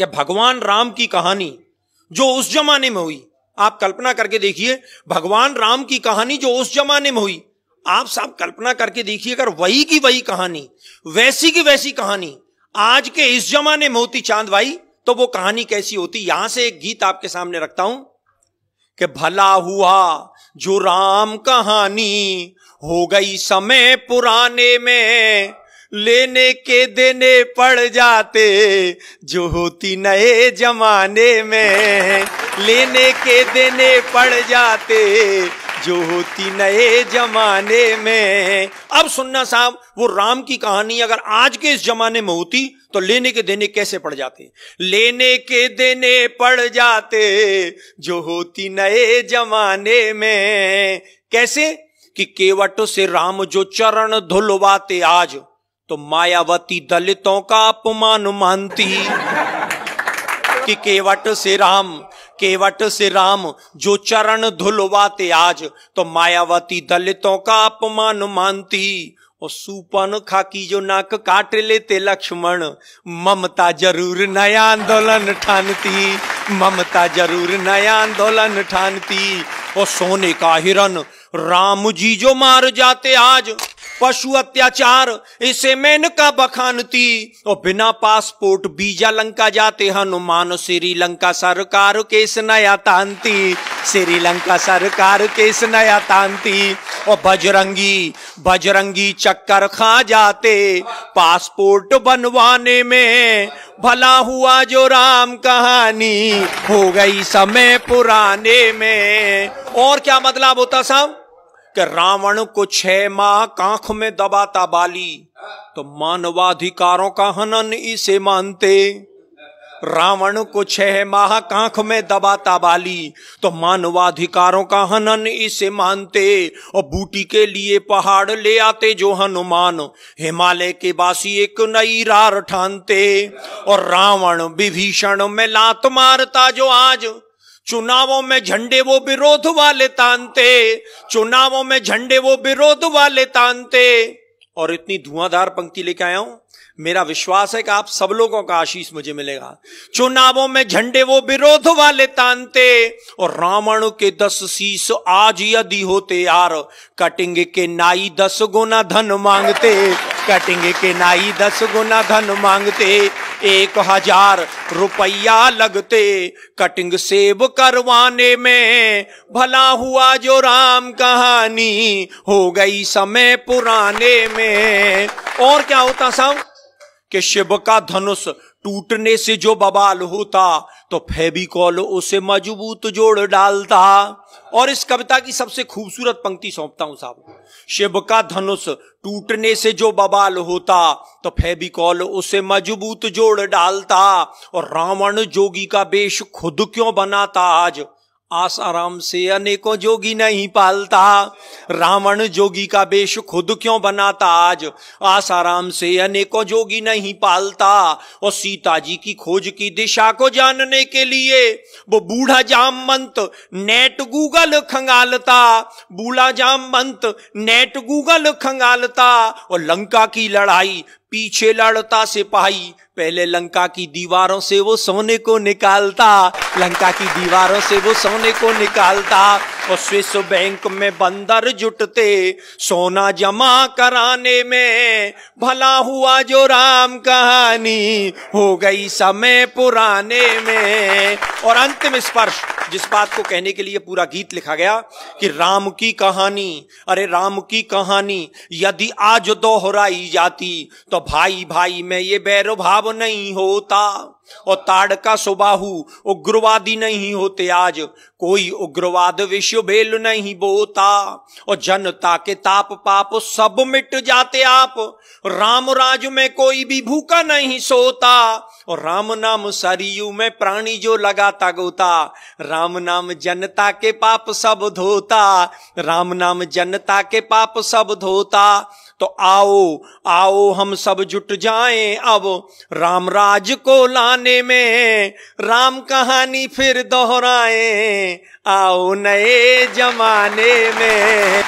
कि भगवान राम की कहानी जो उस जमाने में हुई, आप कल्पना करके देखिए, भगवान राम की कहानी जो उस जमाने में हुई, आप सब कल्पना करके देखिए, अगर वही की वही कहानी, वैसी की वैसी कहानी आज के इस जमाने में होती चांद भाई, तो वो कहानी कैसी होती। यहां से एक गीत आपके सामने रखता हूं कि भला हुआ जो राम कहानी हो गई समय पुराने में, लेने के देने पड़ जाते जो होती नए जमाने में, लेने के देने पड़ जाते जो होती नए जमाने में। अब सुनना साहब, वो राम की कहानी अगर आज के इस जमाने में होती तो लेने के देने कैसे पड़ जाते, लेने के देने पड़ जाते जो होती नए जमाने में। कैसे कि केवट से राम जो चरण धुलवाते आज, तो मायावती दलितों का अपमान मानती। कि केवट से राम जो चरण धुलवाते आज, तो मायावती दलितों का अपमान मानती। और सूपन खाकी जो नाक काट लेते लक्ष्मण, ममता जरूर नया आंदोलन ठानती, ममता जरूर नया आंदोलन ठानती। और सोने का हिरन राम जी जो मार जाते आज, पशु अत्याचार इसे मेनका बखानती। और बिना पासपोर्ट वीजा लंका जाते हनुमान, श्रीलंका सरकार केस नया तानती, श्रीलंका सरकार केस नया तानती। और बजरंगी चक्कर खा जाते पासपोर्ट बनवाने में, भला हुआ जो राम कहानी हो गई समय पुराने में। और क्या मतलब होता साहब कि रावण को 6 माह कांख में दबाता बाली, तो मानवाधिकारों का हनन इसे मानते। रावण को 6 माह कांख में दबाता बाली, तो मानवाधिकारों का हनन इसे मानते। और बूटी के लिए पहाड़ ले आते जो हनुमान, हिमालय के बासी एक नई रार ठानते। और रावण विभीषण में लात मारता जो आज, चुनावों में झंडे वो विरोध वाले तानते, चुनावों में झंडे वो विरोध वाले तानते। और इतनी धुआंधार पंक्ति लेके आया हूं, मेरा विश्वास है कि आप सब लोगों का आशीष मुझे मिलेगा। चुनावों में झंडे वो विरोध वाले तानते, और रावण के 10 शीश आज यदि होते यार, कटेंगे के नाई 10 गुना धन मांगते, कटेंगे के नाई 10 गुना धन मांगते। 1000 रुपया लगते कटिंग सेब करवाने में, भला हुआ जो राम कहानी हो गई समय पुराने में। और क्या होता साहब कि शिव का धनुष टूटने से जो बवाल होता, तो फेविकॉल उसे मजबूत जोड़ डालता। और इस कविता की सबसे खूबसूरत पंक्ति सौंपता हूं साहब, शिव का धनुष टूटने से जो बवाल होता, तो फेविकॉल उसे मजबूत जोड़ डालता। और रावण जोगी का वेश खुद क्यों बनाता आज, आसाराम से अनेकों जोगी नहीं पालता। रावण जोगी का वेश खुद क्यों बनाता आज, आसाराम से अनेकों जोगी नहीं पालता। और सीता जी की खोज की दिशा को जानने के लिए वो बूढ़ा जामवंत नेट गूगल खंगालता, बूढ़ा जामवंत नेट गूगल खंगालता। और लंका की लड़ाई पीछे लड़ता सिपाही, पहले लंका की दीवारों से वो सोने को निकालता, लंका की दीवारों से वो सोने को निकालता। और स्विस बैंक में बंदर जुटते सोना जमा कराने में, भला हुआ जो राम कहानी हो गई समय पुराने में। और अंतिम स्पर्श, जिस बात को कहने के लिए पूरा गीत लिखा गया कि राम की कहानी, अरे राम की कहानी यदि आज दोहराई जाती, तो भाई भाई में ये बैर भाव नहीं होता। और ताड़का सुबाहु उग्रवादी नहीं होते आज, कोई उग्रवाद विश्व भेल नहीं बोता। और जनता के ताप पाप सब मिट जाते आप, राम राज में कोई भी भूखा नहीं सोता। और राम नाम सरयू में प्राणी जो लगाता गोता, राम नाम जनता के पाप सब धोता, राम नाम जनता के पाप सब धोता। तो आओ आओ हम सब जुट जाएं अब राम राज को लाने में, राम कहानी फिर दोहराएं आओ नए जमाने में।